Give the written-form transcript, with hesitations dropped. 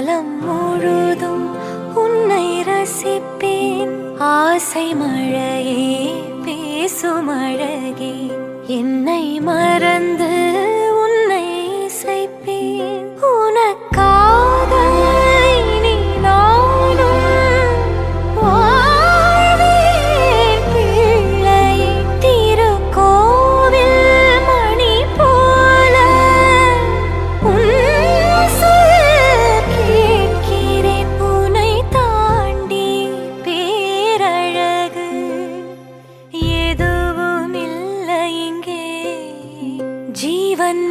காலம் முழுதும் உன்னை ரசிப்பேன். ஆசை மழையே பேசும் அழகே, என்னை மறந்து உன்னை இசைப்பேன். உனக்காக இனி நானும் வாழ்வேன் பிள்ளையே. திருக்கோவில் மணி போல உன் சொல் கேட்கிறேன். உன்னை தாண்டி பேரழகு எதுவும் இல்லை இங்கே. ஜீவன்